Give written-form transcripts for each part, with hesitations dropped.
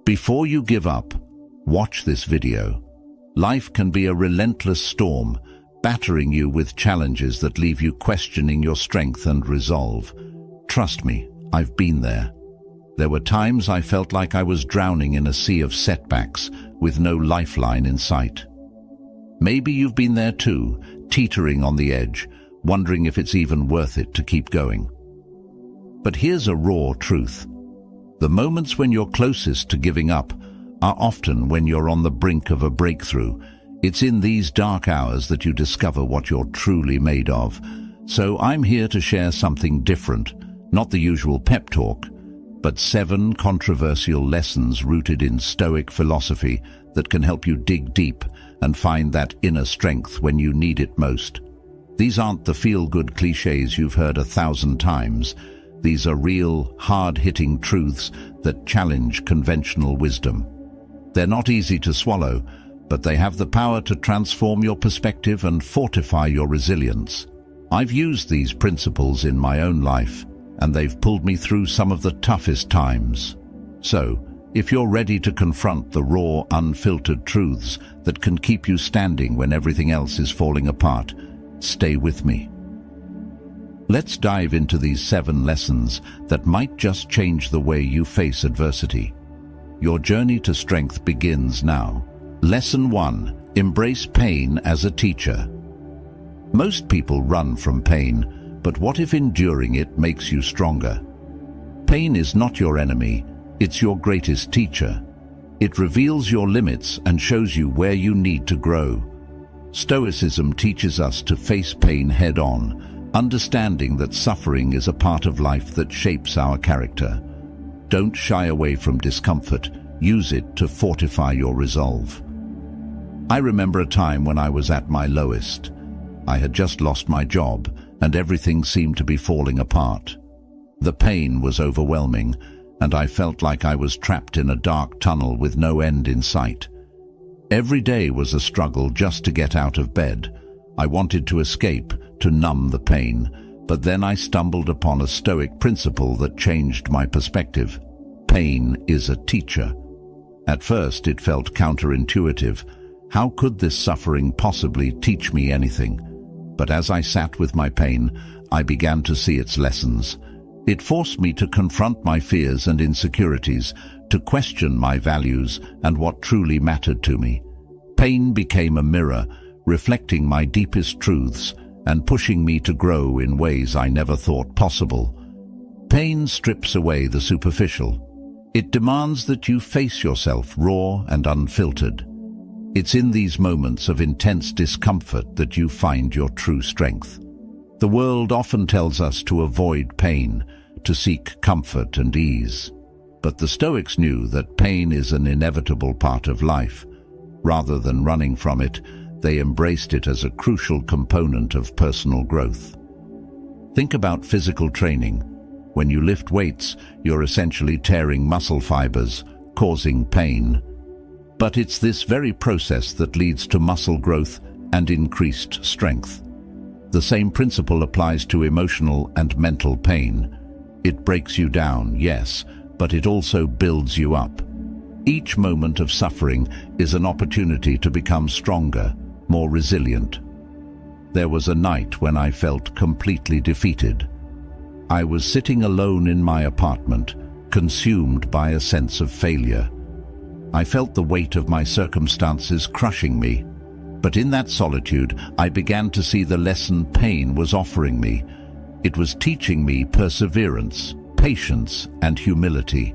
Before you give up, watch this video. Life can be a relentless storm, battering you with challenges that leave you questioning your strength and resolve. Trust me, I've been there. There were times I felt like I was drowning in a sea of setbacks with no lifeline in sight. Maybe you've been there too, teetering on the edge, wondering if it's even worth it to keep going. But here's a raw truth. The moments when you're closest to giving up are often when you're on the brink of a breakthrough. It's in these dark hours that you discover what you're truly made of. So I'm here to share something different, not the usual pep talk, but 7 controversial lessons rooted in Stoic philosophy that can help you dig deep and find that inner strength when you need it most. These aren't the feel-good cliches you've heard 1,000 times. These are real, hard-hitting truths that challenge conventional wisdom. They're not easy to swallow, but they have the power to transform your perspective and fortify your resilience. I've used these principles in my own life, and they've pulled me through some of the toughest times. So, if you're ready to confront the raw, unfiltered truths that can keep you standing when everything else is falling apart, stay with me. Let's dive into these 7 lessons that might just change the way you face adversity. Your journey to strength begins now. Lesson 1. Embrace pain as a teacher. Most people run from pain, but what if enduring it makes you stronger? Pain is not your enemy, it's your greatest teacher. It reveals your limits and shows you where you need to grow. Stoicism teaches us to face pain head-on, understanding that suffering is a part of life that shapes our character. Don't shy away from discomfort, use it to fortify your resolve. I remember a time when I was at my lowest. I had just lost my job, and everything seemed to be falling apart. The pain was overwhelming, and I felt like I was trapped in a dark tunnel with no end in sight. Every day was a struggle just to get out of bed. I wanted to escape, to numb the pain, but then I stumbled upon a Stoic principle that changed my perspective. Pain is a teacher. At first it felt counterintuitive. How could this suffering possibly teach me anything? But as I sat with my pain, I began to see its lessons. It forced me to confront my fears and insecurities, to question my values and what truly mattered to me. Pain became a mirror, reflecting my deepest truths and pushing me to grow in ways I never thought possible. Pain strips away the superficial. It demands that you face yourself raw and unfiltered. It's in these moments of intense discomfort that you find your true strength. The world often tells us to avoid pain, to seek comfort and ease. But the Stoics knew that pain is an inevitable part of life. Rather than running from it, they embraced it as a crucial component of personal growth. Think about physical training. When you lift weights, you're essentially tearing muscle fibers, causing pain. But it's this very process that leads to muscle growth and increased strength. The same principle applies to emotional and mental pain. It breaks you down, yes, but it also builds you up. Each moment of suffering is an opportunity to become stronger, more resilient. There was a night when I felt completely defeated. I was sitting alone in my apartment, consumed by a sense of failure. I felt the weight of my circumstances crushing me. But in that solitude, I began to see the lesson pain was offering me. It was teaching me perseverance, patience, and humility.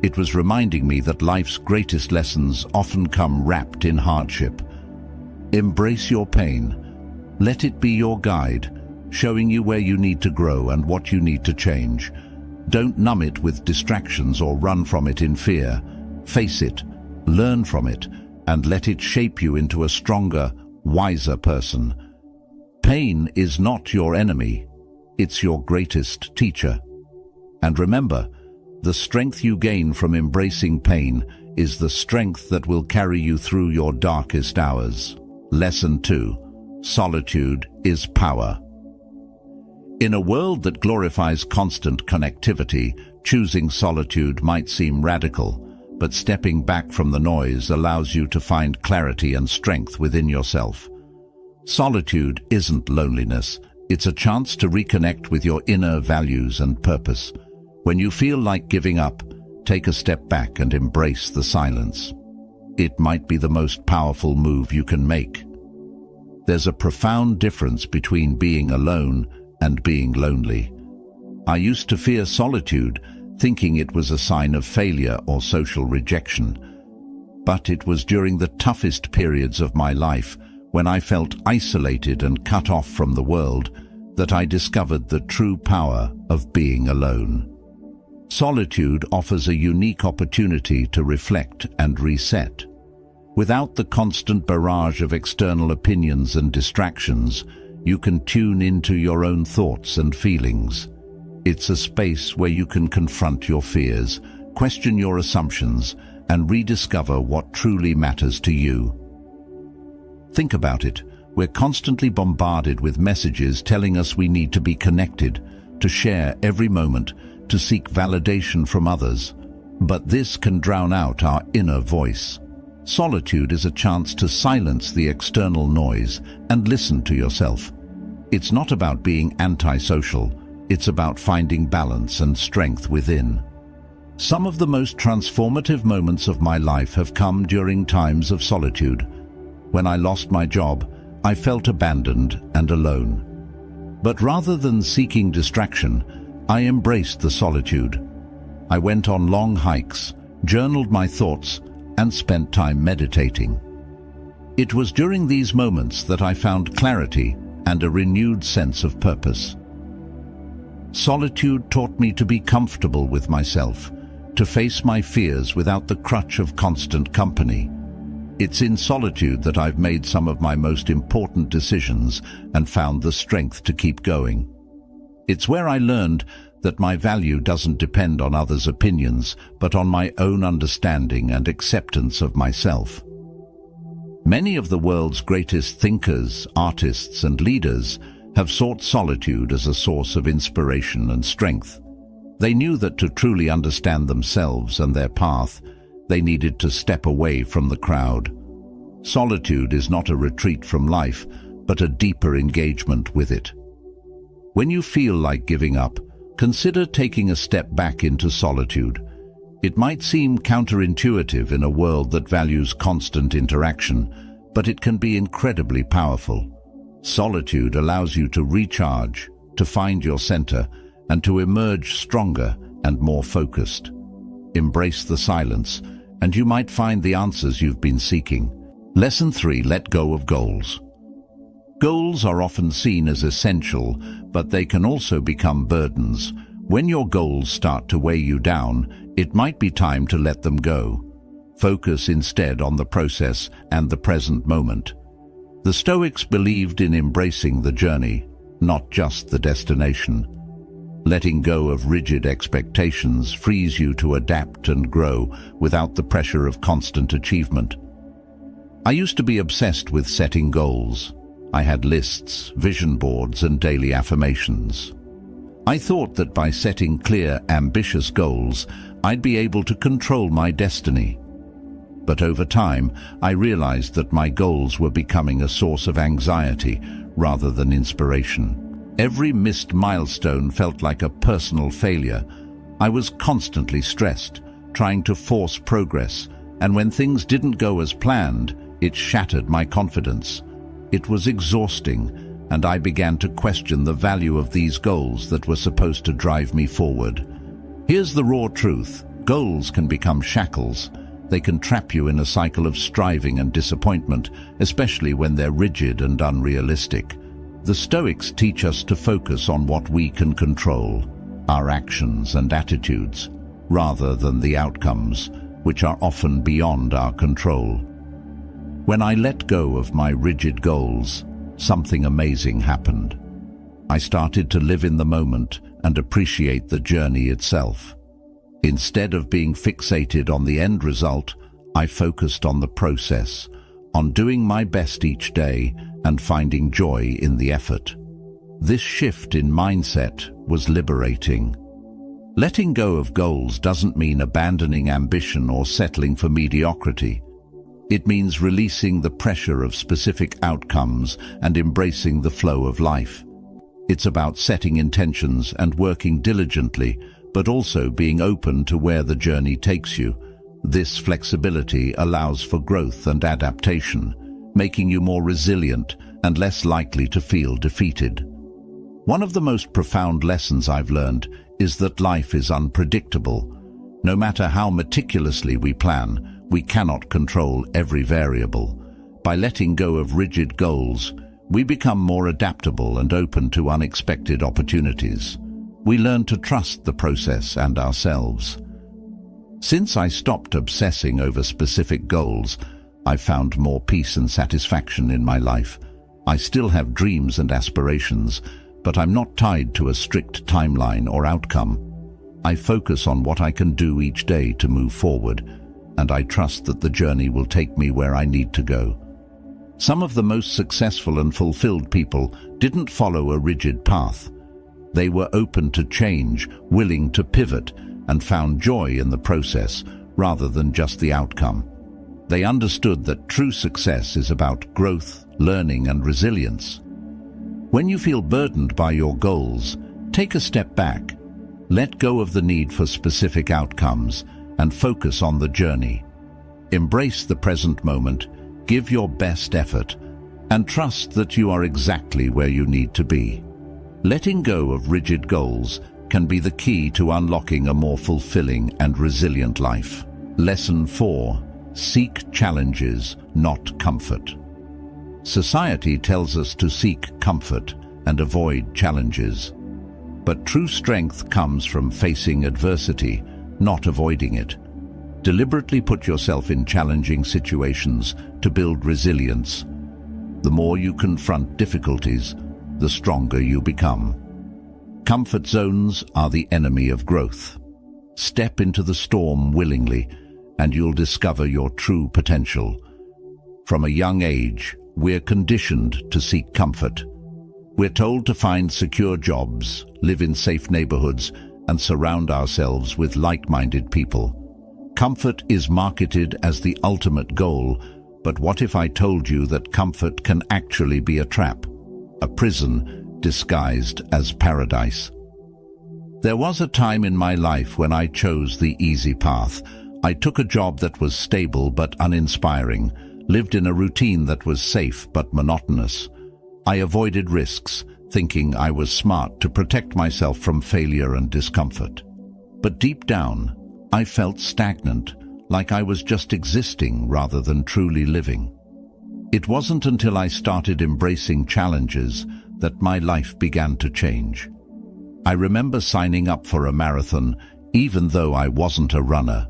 It was reminding me that life's greatest lessons often come wrapped in hardship. Embrace your pain. Let it be your guide, showing you where you need to grow and what you need to change. Don't numb it with distractions or run from it in fear. Face it, learn from it, and let it shape you into a stronger, wiser person. Pain is not your enemy. It's your greatest teacher. And remember, the strength you gain from embracing pain is the strength that will carry you through your darkest hours. Lesson 2. Solitude is power. In a world that glorifies constant connectivity, choosing solitude might seem radical, but stepping back from the noise allows you to find clarity and strength within yourself. Solitude isn't loneliness. It's a chance to reconnect with your inner values and purpose. When you feel like giving up, take a step back and embrace the silence. It might be the most powerful move you can make. There's a profound difference between being alone and being lonely. I used to fear solitude, thinking it was a sign of failure or social rejection. But it was during the toughest periods of my life, when I felt isolated and cut off from the world, that I discovered the true power of being alone. Solitude offers a unique opportunity to reflect and reset. Without the constant barrage of external opinions and distractions, you can tune into your own thoughts and feelings. It's a space where you can confront your fears, question your assumptions, and rediscover what truly matters to you. Think about it. We're constantly bombarded with messages telling us we need to be connected, to share every moment, to seek validation from others. But this can drown out our inner voice. Solitude is a chance to silence the external noise and listen to yourself. It's not about being antisocial. It's about finding balance and strength within. Some of the most transformative moments of my life have come during times of solitude. When I lost my job, I felt abandoned and alone. But rather than seeking distraction, I embraced the solitude. I went on long hikes, journaled my thoughts, and spent time meditating. It was during these moments that I found clarity and a renewed sense of purpose. Solitude taught me to be comfortable with myself, to face my fears without the crutch of constant company. It's in solitude that I've made some of my most important decisions and found the strength to keep going. It's where I learned that my value doesn't depend on others' opinions, but on my own understanding and acceptance of myself. Many of the world's greatest thinkers, artists, and leaders have sought solitude as a source of inspiration and strength. They knew that to truly understand themselves and their path, they needed to step away from the crowd. Solitude is not a retreat from life, but a deeper engagement with it. When you feel like giving up, consider taking a step back into solitude. It might seem counterintuitive in a world that values constant interaction, but it can be incredibly powerful. Solitude allows you to recharge, to find your center, and to emerge stronger and more focused. Embrace the silence, and you might find the answers you've been seeking. Lesson 3: Let go of goals. Goals are often seen as essential, but they can also become burdens. When your goals start to weigh you down, it might be time to let them go. Focus instead on the process and the present moment. The Stoics believed in embracing the journey, not just the destination. Letting go of rigid expectations frees you to adapt and grow without the pressure of constant achievement. I used to be obsessed with setting goals. I had lists, vision boards, and daily affirmations. I thought that by setting clear, ambitious goals, I'd be able to control my destiny. But over time, I realized that my goals were becoming a source of anxiety rather than inspiration. Every missed milestone felt like a personal failure. I was constantly stressed, trying to force progress, and when things didn't go as planned, it shattered my confidence. It was exhausting, and I began to question the value of these goals that were supposed to drive me forward. Here's the raw truth: goals can become shackles. They can trap you in a cycle of striving and disappointment, especially when they're rigid and unrealistic. The Stoics teach us to focus on what we can control, our actions and attitudes, rather than the outcomes, which are often beyond our control. When I let go of my rigid goals, something amazing happened. I started to live in the moment and appreciate the journey itself. Instead of being fixated on the end result, I focused on the process, on doing my best each day and finding joy in the effort. This shift in mindset was liberating. Letting go of goals doesn't mean abandoning ambition or settling for mediocrity. It means releasing the pressure of specific outcomes and embracing the flow of life. It's about setting intentions and working diligently, but also being open to where the journey takes you. This flexibility allows for growth and adaptation, making you more resilient and less likely to feel defeated. One of the most profound lessons I've learned is that life is unpredictable. No matter how meticulously we plan, we cannot control every variable. By letting go of rigid goals, we become more adaptable and open to unexpected opportunities. We learn to trust the process and ourselves. Since I stopped obsessing over specific goals, I've found more peace and satisfaction in my life. I still have dreams and aspirations, but I'm not tied to a strict timeline or outcome. I focus on what I can do each day to move forward, and I trust that the journey will take me where I need to go. Some of the most successful and fulfilled people didn't follow a rigid path. They were open to change, willing to pivot, and found joy in the process rather than just the outcome. They understood that true success is about growth, learning, and resilience. When you feel burdened by your goals, take a step back. Let go of the need for specific outcomes and focus on the journey. Embrace the present moment, give your best effort, and trust that you are exactly where you need to be. Letting go of rigid goals can be the key to unlocking a more fulfilling and resilient life. Lesson 4. Seek challenges, not comfort. Society tells us to seek comfort and avoid challenges. But true strength comes from facing adversity, not avoiding it. Deliberately put yourself in challenging situations to build resilience. The more you confront difficulties, the stronger you become. Comfort zones are the enemy of growth. Step into the storm willingly, and you'll discover your true potential. From a young age, we're conditioned to seek comfort. We're told to find secure jobs, live in safe neighborhoods, and surround ourselves with like-minded people. Comfort is marketed as the ultimate goal, but what if I told you that comfort can actually be a trap, a prison disguised as paradise? There was a time in my life when I chose the easy path. I took a job that was stable but uninspiring, lived in a routine that was safe but monotonous. I avoided risks, thinking I was smart to protect myself from failure and discomfort. But deep down, I felt stagnant, like I was just existing rather than truly living. It wasn't until I started embracing challenges that my life began to change. I remember signing up for a marathon, even though I wasn't a runner.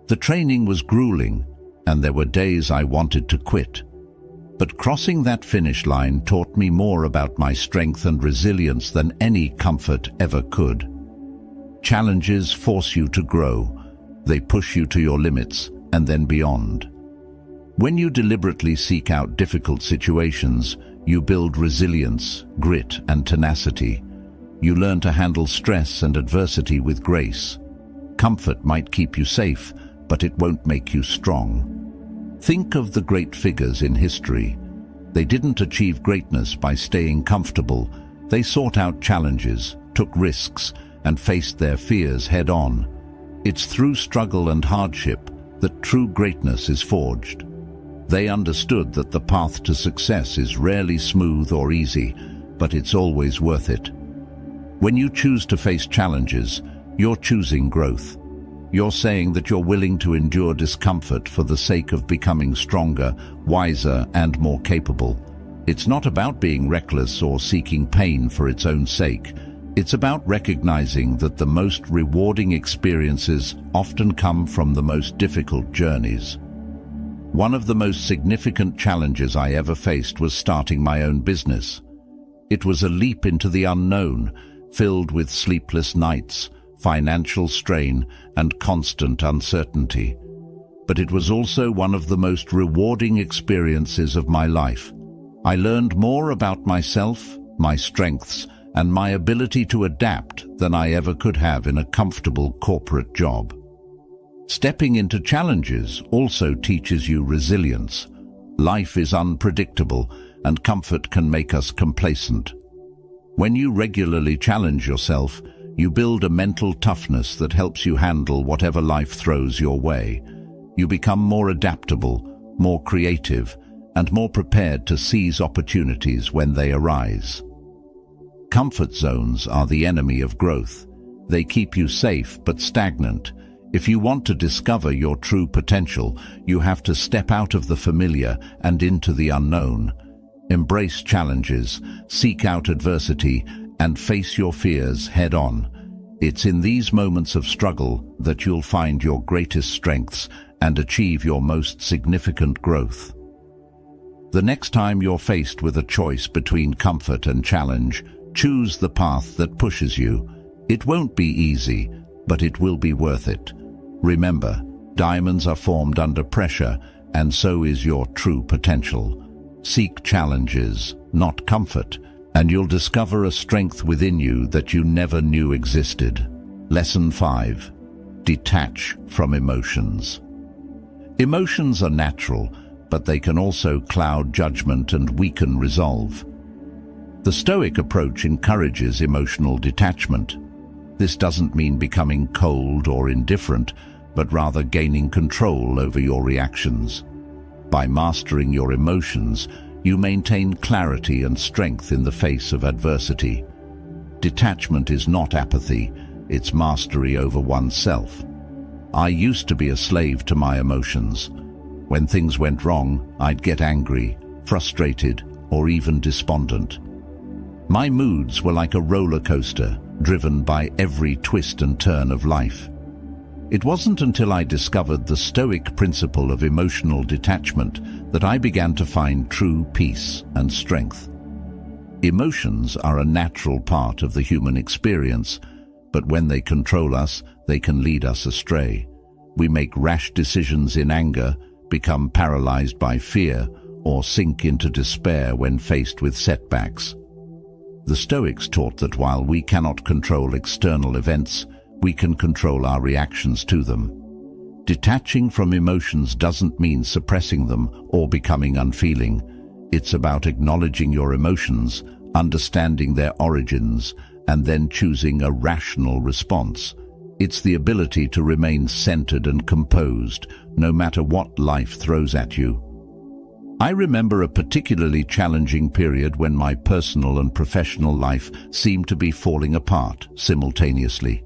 The training was grueling, and there were days I wanted to quit. But crossing that finish line taught me more about my strength and resilience than any comfort ever could. Challenges force you to grow. They push you to your limits and then beyond. When you deliberately seek out difficult situations, you build resilience, grit, and tenacity. You learn to handle stress and adversity with grace. Comfort might keep you safe, but it won't make you strong. Think of the great figures in history. They didn't achieve greatness by staying comfortable. They sought out challenges, took risks, and faced their fears head-on. It's through struggle and hardship that true greatness is forged. They understood that the path to success is rarely smooth or easy, but it's always worth it. When you choose to face challenges, you're choosing growth. You're saying that you're willing to endure discomfort for the sake of becoming stronger, wiser, and more capable. It's not about being reckless or seeking pain for its own sake. It's about recognizing that the most rewarding experiences often come from the most difficult journeys. One of the most significant challenges I ever faced was starting my own business. It was a leap into the unknown, filled with sleepless nights, financial strain, and constant uncertainty. But it was also one of the most rewarding experiences of my life. I learned more about myself, my strengths, and my ability to adapt than I ever could have in a comfortable corporate job. Stepping into challenges also teaches you resilience. Life is unpredictable, and comfort can make us complacent. When you regularly challenge yourself, you build a mental toughness that helps you handle whatever life throws your way. You become more adaptable, more creative, and more prepared to seize opportunities when they arise. Comfort zones are the enemy of growth. They keep you safe but stagnant. If you want to discover your true potential, you have to step out of the familiar and into the unknown. Embrace challenges, seek out adversity, and face your fears head-on. It's in these moments of struggle that you'll find your greatest strengths and achieve your most significant growth. The next time you're faced with a choice between comfort and challenge, choose the path that pushes you. It won't be easy, but it will be worth it. Remember, diamonds are formed under pressure, and so is your true potential. Seek challenges, not comfort, and you'll discover a strength within you that you never knew existed. Lesson 5. Detach from emotions. Emotions are natural, but they can also cloud judgment and weaken resolve. The Stoic approach encourages emotional detachment. This doesn't mean becoming cold or indifferent, but rather gaining control over your reactions. By mastering your emotions, you maintain clarity and strength in the face of adversity. Detachment is not apathy, it's mastery over oneself. I used to be a slave to my emotions. When things went wrong, I'd get angry, frustrated, or even despondent. My moods were like a roller coaster, driven by every twist and turn of life. It wasn't until I discovered the Stoic principle of emotional detachment that I began to find true peace and strength. Emotions are a natural part of the human experience, but when they control us, they can lead us astray. We make rash decisions in anger, become paralyzed by fear, or sink into despair when faced with setbacks. The Stoics taught that while we cannot control external events, we can control our reactions to them. Detaching from emotions doesn't mean suppressing them or becoming unfeeling. It's about acknowledging your emotions, understanding their origins, and then choosing a rational response. It's the ability to remain centered and composed, no matter what life throws at you. I remember a particularly challenging period when my personal and professional life seemed to be falling apart simultaneously.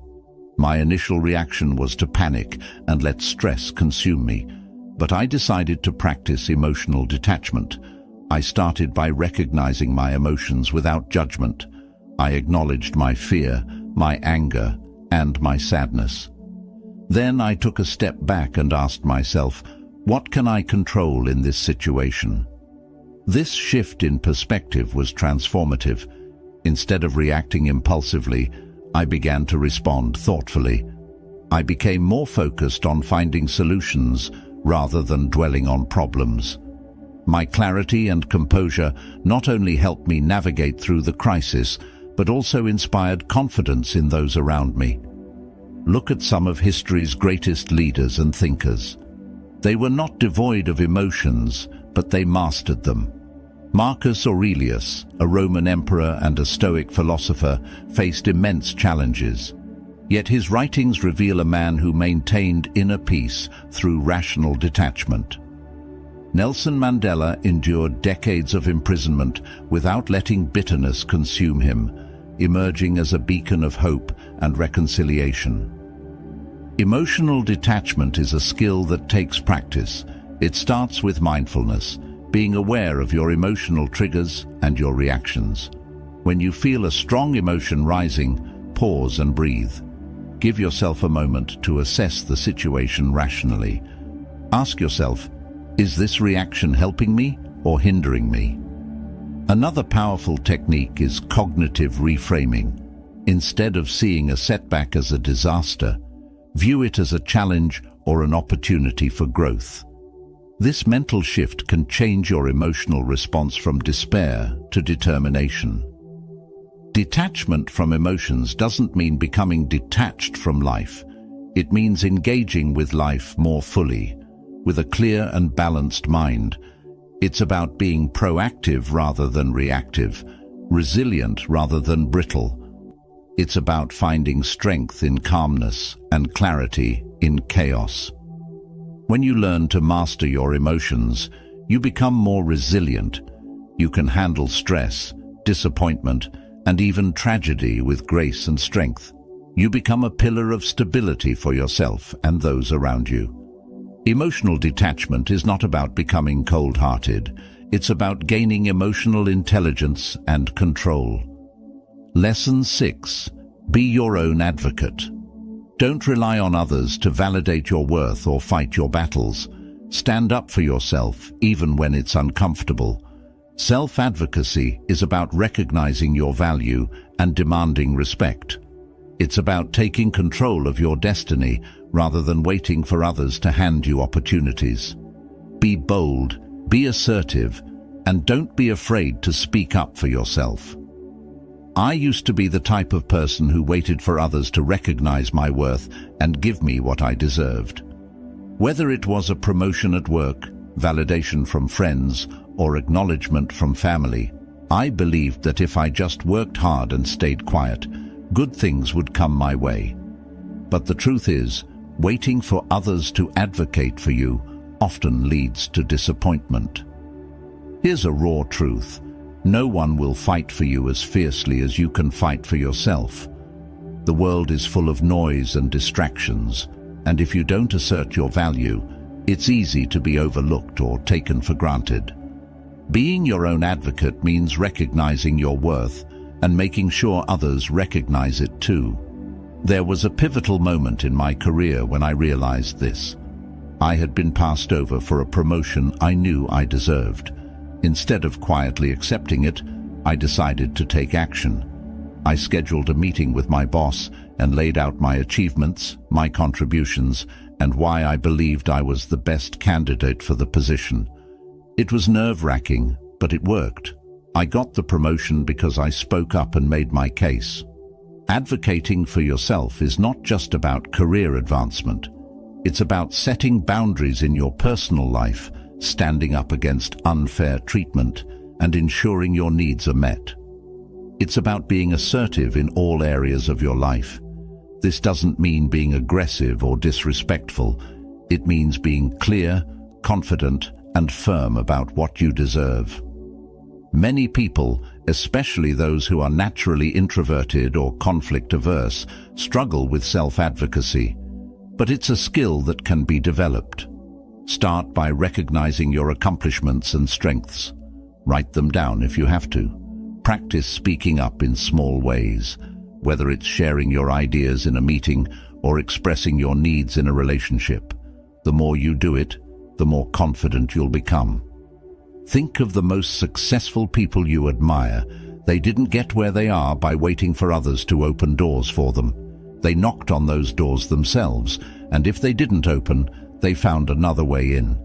My initial reaction was to panic and let stress consume me, but I decided to practice emotional detachment. I started by recognizing my emotions without judgment. I acknowledged my fear, my anger, and my sadness. Then I took a step back and asked myself, what can I control in this situation? This shift in perspective was transformative. Instead of reacting impulsively, I began to respond thoughtfully. I became more focused on finding solutions rather than dwelling on problems. My clarity and composure not only helped me navigate through the crisis, but also inspired confidence in those around me. Look at some of history's greatest leaders and thinkers. They were not devoid of emotions, but they mastered them. Marcus Aurelius, a Roman emperor and a Stoic philosopher, faced immense challenges. Yet his writings reveal a man who maintained inner peace through rational detachment. Nelson Mandela endured decades of imprisonment without letting bitterness consume him, emerging as a beacon of hope and reconciliation. Emotional detachment is a skill that takes practice. It starts with mindfulness, being aware of your emotional triggers and your reactions. When you feel a strong emotion rising, pause and breathe. Give yourself a moment to assess the situation rationally. Ask yourself, is this reaction helping me or hindering me? Another powerful technique is cognitive reframing. Instead of seeing a setback as a disaster, view it as a challenge or an opportunity for growth. This mental shift can change your emotional response from despair to determination. Detachment from emotions doesn't mean becoming detached from life. It means engaging with life more fully, with a clear and balanced mind. It's about being proactive rather than reactive, resilient rather than brittle. It's about finding strength in calmness and clarity in chaos. When you learn to master your emotions, you become more resilient. You can handle stress, disappointment, and even tragedy with grace and strength. You become a pillar of stability for yourself and those around you. Emotional detachment is not about becoming cold-hearted. It's about gaining emotional intelligence and control. Lesson 6. Be your own advocate. Don't rely on others to validate your worth or fight your battles. Stand up for yourself, even when it's uncomfortable. Self-advocacy is about recognizing your value and demanding respect. It's about taking control of your destiny rather than waiting for others to hand you opportunities. Be bold, be assertive, and don't be afraid to speak up for yourself. I used to be the type of person who waited for others to recognize my worth and give me what I deserved. Whether it was a promotion at work, validation from friends, or acknowledgement from family, I believed that if I just worked hard and stayed quiet, good things would come my way. But the truth is, waiting for others to advocate for you often leads to disappointment. Here's a raw truth. No one will fight for you as fiercely as you can fight for yourself. The world is full of noise and distractions, and if you don't assert your value, it's easy to be overlooked or taken for granted. Being your own advocate means recognizing your worth and making sure others recognize it too. There was a pivotal moment in my career when I realized this. I had been passed over for a promotion I knew I deserved. Instead of quietly accepting it, I decided to take action. I scheduled a meeting with my boss and laid out my achievements, my contributions, and why I believed I was the best candidate for the position. It was nerve-wracking, but it worked. I got the promotion because I spoke up and made my case. Advocating for yourself is not just about career advancement. It's about setting boundaries in your personal life, standing up against unfair treatment, and ensuring your needs are met. It's about being assertive in all areas of your life. This doesn't mean being aggressive or disrespectful. It means being clear, confident, and firm about what you deserve. Many people, especially those who are naturally introverted or conflict-averse, struggle with self-advocacy. But it's a skill that can be developed. Start by recognizing your accomplishments and strengths. Write them down if you have to. Practice speaking up in small ways, whether it's sharing your ideas in a meeting or expressing your needs in a relationship. The more you do it, the more confident you'll become. Think of the most successful people you admire. They didn't get where they are by waiting for others to open doors for them. They knocked on those doors themselves, and if they didn't open, they found another way in.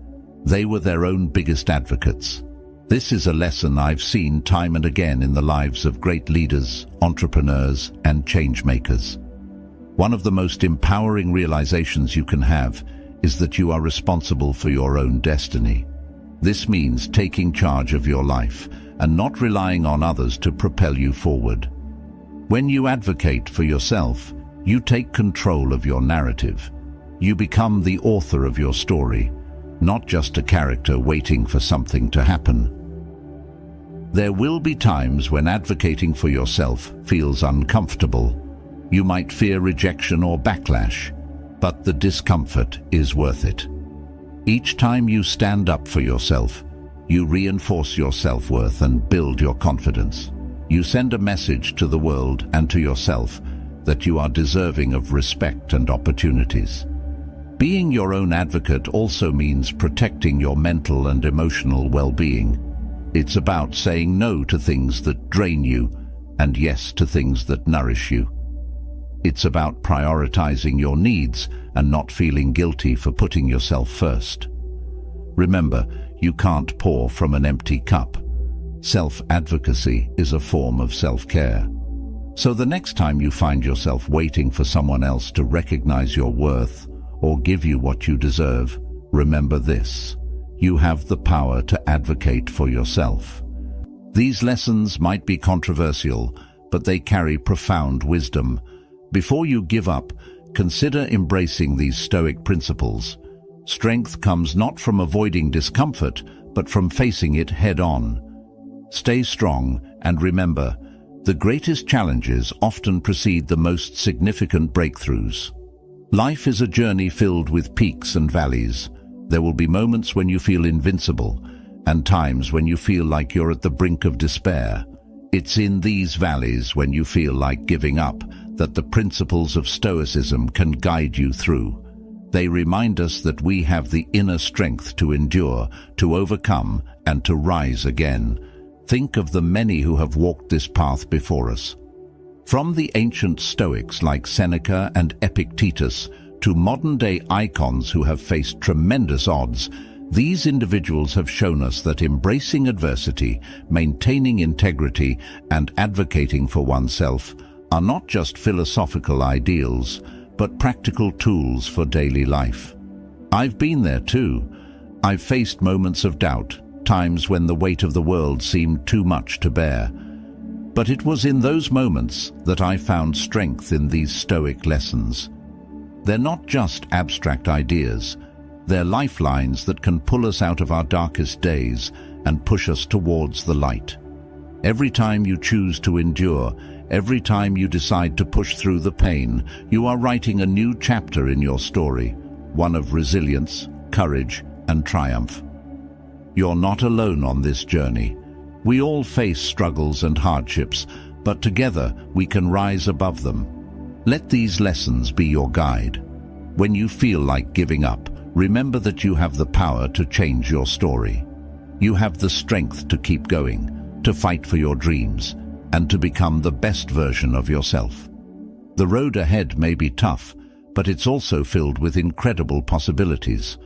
They were their own biggest advocates. This is a lesson I've seen time and again in the lives of great leaders, entrepreneurs, and change-makers. One of the most empowering realizations you can have is that you are responsible for your own destiny. This means taking charge of your life and not relying on others to propel you forward. When you advocate for yourself, you take control of your narrative. You become the author of your story, not just a character waiting for something to happen. There will be times when advocating for yourself feels uncomfortable. You might fear rejection or backlash, but the discomfort is worth it. Each time you stand up for yourself, you reinforce your self-worth and build your confidence. You send a message to the world and to yourself that you are deserving of respect and opportunities. Being your own advocate also means protecting your mental and emotional well-being. It's about saying no to things that drain you and yes to things that nourish you. It's about prioritizing your needs and not feeling guilty for putting yourself first. Remember, you can't pour from an empty cup. Self-advocacy is a form of self-care. So the next time you find yourself waiting for someone else to recognize your worth or give you what you deserve, remember this: you have the power to advocate for yourself. These lessons might be controversial, but they carry profound wisdom. Before you give up, consider embracing these Stoic principles. Strength comes not from avoiding discomfort, but from facing it head-on. Stay strong, and remember, the greatest challenges often precede the most significant breakthroughs. Life is a journey filled with peaks and valleys. There will be moments when you feel invincible, and times when you feel like you're at the brink of despair. It's in these valleys, when you feel like giving up, that the principles of Stoicism can guide you through. They remind us that we have the inner strength to endure, to overcome, and to rise again. Think of the many who have walked this path before us. From the ancient Stoics like Seneca and Epictetus to modern-day icons who have faced tremendous odds, these individuals have shown us that embracing adversity, maintaining integrity, and advocating for oneself are not just philosophical ideals, but practical tools for daily life. I've been there too. I've faced moments of doubt, times when the weight of the world seemed too much to bear. But it was in those moments that I found strength in these Stoic lessons. They're not just abstract ideas. They're lifelines that can pull us out of our darkest days and push us towards the light. Every time you choose to endure, every time you decide to push through the pain, you are writing a new chapter in your story, one of resilience, courage, and triumph. You're not alone on this journey. We all face struggles and hardships, but together we can rise above them. Let these lessons be your guide. When you feel like giving up, remember that you have the power to change your story. You have the strength to keep going, to fight for your dreams, and to become the best version of yourself. The road ahead may be tough, but it's also filled with incredible possibilities.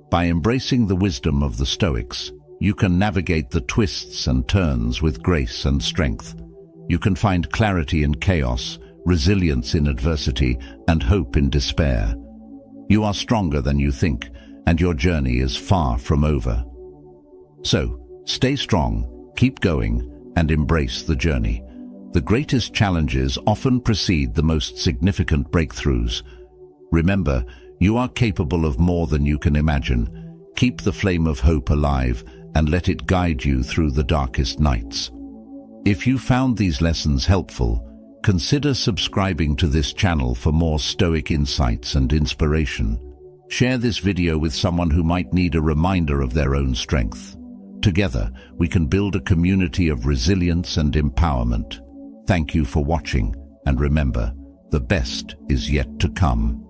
By embracing the wisdom of the Stoics, you can navigate the twists and turns with grace and strength. You can find clarity in chaos, resilience in adversity, and hope in despair. You are stronger than you think, and your journey is far from over. So, stay strong, keep going, and embrace the journey. The greatest challenges often precede the most significant breakthroughs. Remember, you are capable of more than you can imagine. Keep the flame of hope alive and let it guide you through the darkest nights. If you found these lessons helpful, consider subscribing to this channel for more Stoic insights and inspiration. Share this video with someone who might need a reminder of their own strength. Together, we can build a community of resilience and empowerment. Thank you for watching, and remember, the best is yet to come.